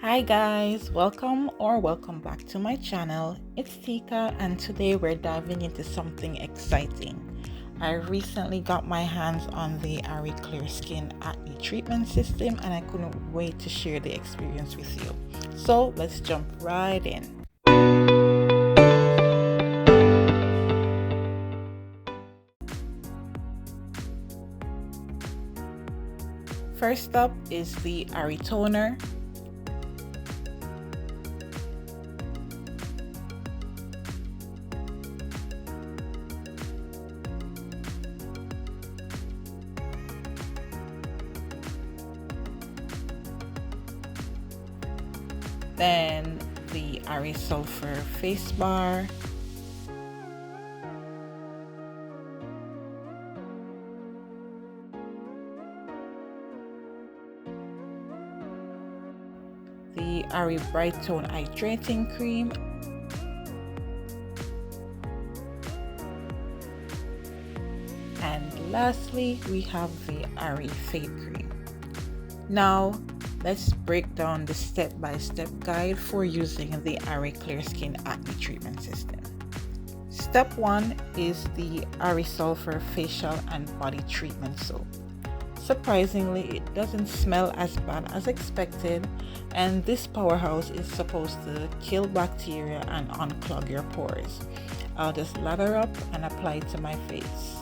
Hi guys, welcome back to my channel. It's Tika and today we're diving into something exciting. I recently got my hands on the ariClearSkin Acne Treatment System and I couldn't wait to share the experience with you. So let's jump right in. First up is the Ari Toner. Then the Ari Sulfur Face Bar. The Ari Bright Tone Hydrating Cream. And lastly, we have the Ari Fade Cream. Now, let's break down the step-by-step guide for using the ariClearSkin Acne Treatment System. Step 1 is the Ari Sulfur Facial and Body Treatment Soap. Surprisingly, it doesn't smell as bad as expected, and this powerhouse is supposed to kill bacteria and unclog your pores. I'll just lather up and apply it to my face.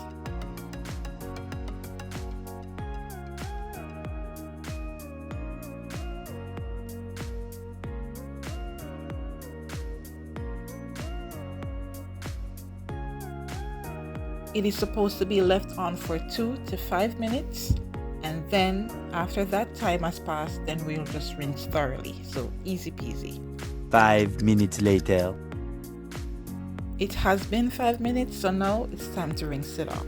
It is supposed to be left on for 2 to 5 minutes, and then after that time has passed, then we'll just rinse thoroughly. So easy peasy. 5 minutes later. It has been 5 minutes, so now it's time to rinse it off.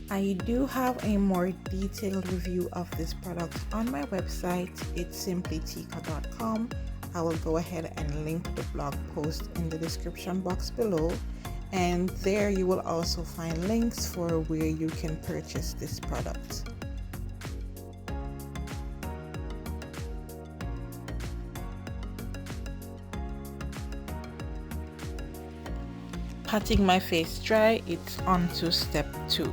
I do have a more detailed review of this product on my website. It's simplytika.com. I will go ahead and link the blog post in the description box below, and there you will also find links for where you can purchase this product. Patting my face dry, it's on to step 2.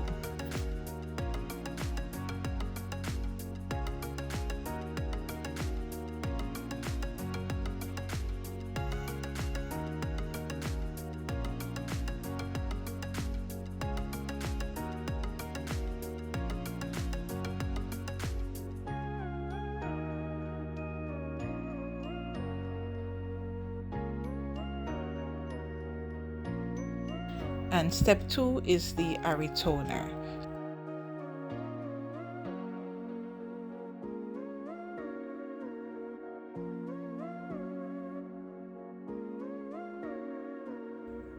And step 2 is the Ari Toner.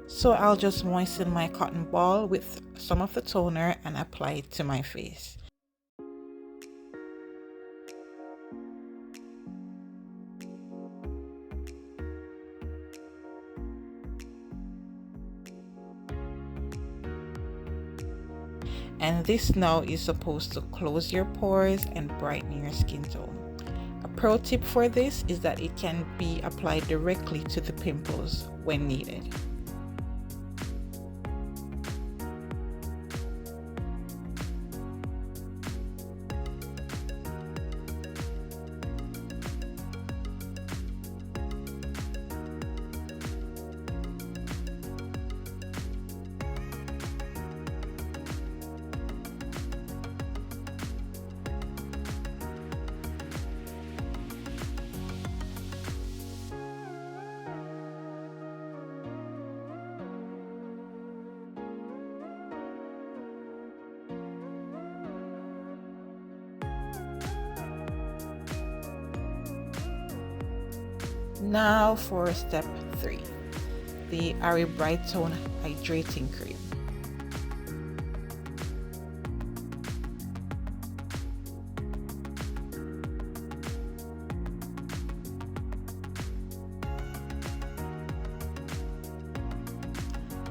So I'll just moisten my cotton ball with some of the toner and apply it to my face. And this now is supposed to close your pores and brighten your skin tone. A pro tip for this is that it can be applied directly to the pimples when needed. Now for step 3, the Ari Bright Tone Hydrating Cream.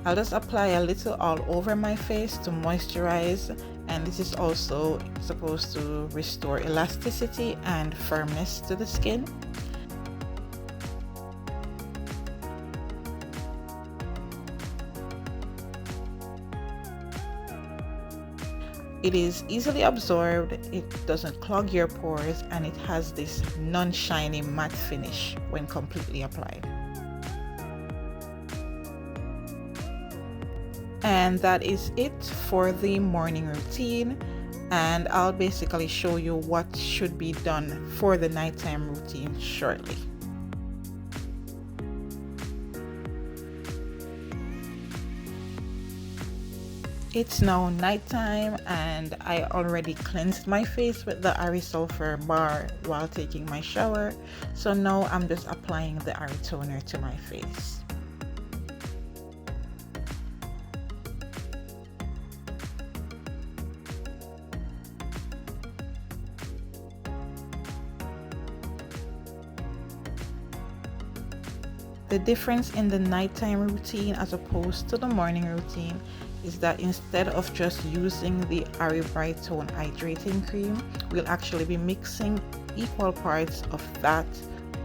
I'll just apply a little all over my face to moisturize and this is also supposed to restore elasticity and firmness to the skin. It is easily absorbed, it doesn't clog your pores, and it has this non-shiny matte finish when completely applied. And that is it for the morning routine, and I'll basically show you what should be done for the nighttime routine shortly. It's now nighttime and I already cleansed my face with the ariSulfur bar while taking my shower, so now I'm just applying the ariToner to my face. The difference in the nighttime routine as opposed to the morning routine is that instead of just using the Ari Bright Tone Hydrating Cream, we'll actually be mixing equal parts of that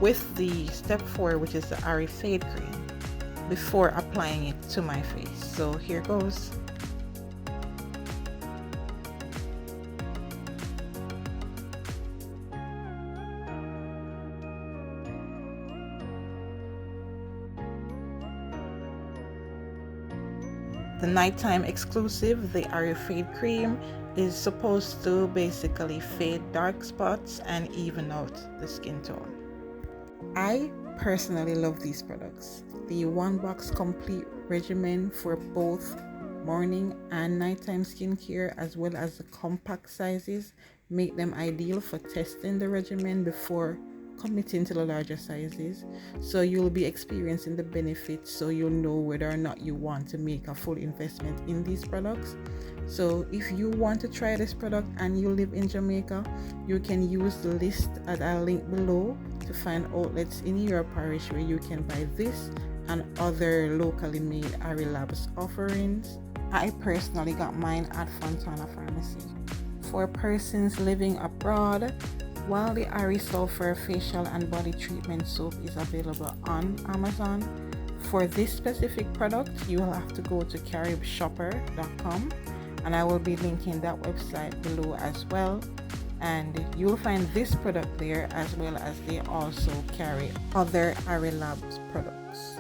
with the step 4, which is the Ari Fade Cream, before applying it to my face. So here goes. The nighttime exclusive, the Ari Fade Cream, is supposed to basically fade dark spots and even out the skin tone. I personally love these products. The Unbox complete regimen for both morning and nighttime skincare, as well as the compact sizes, make them ideal for testing the regimen before committing to the larger sizes, so you'll be experiencing the benefits, so you'll know whether or not you want to make a full investment in these products. So if you want to try this product and you live in Jamaica, you can use the list that I'll link below to find outlets in your parish where you can buy this and other locally made Ari Labs offerings. I personally got mine at Fontana Pharmacy. For persons living abroad, while the ariSulfur facial and body treatment soap is available on Amazon, for this specific product you will have to go to caribshopper.com, and I will be linking that website below as well, and you'll find this product there, as well as they also carry other Ari Labs products.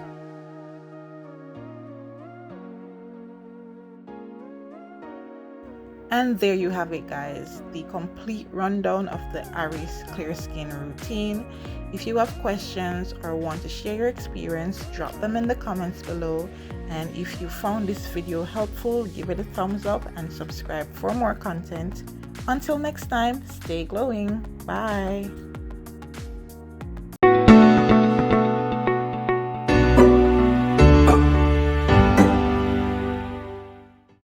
And there you have it, guys, the complete rundown of the ariClearSkin routine. If you have questions or want to share your experience, drop them in the comments below. And if you found this video helpful, give it a thumbs up and subscribe for more content. Until next time, stay glowing. Bye.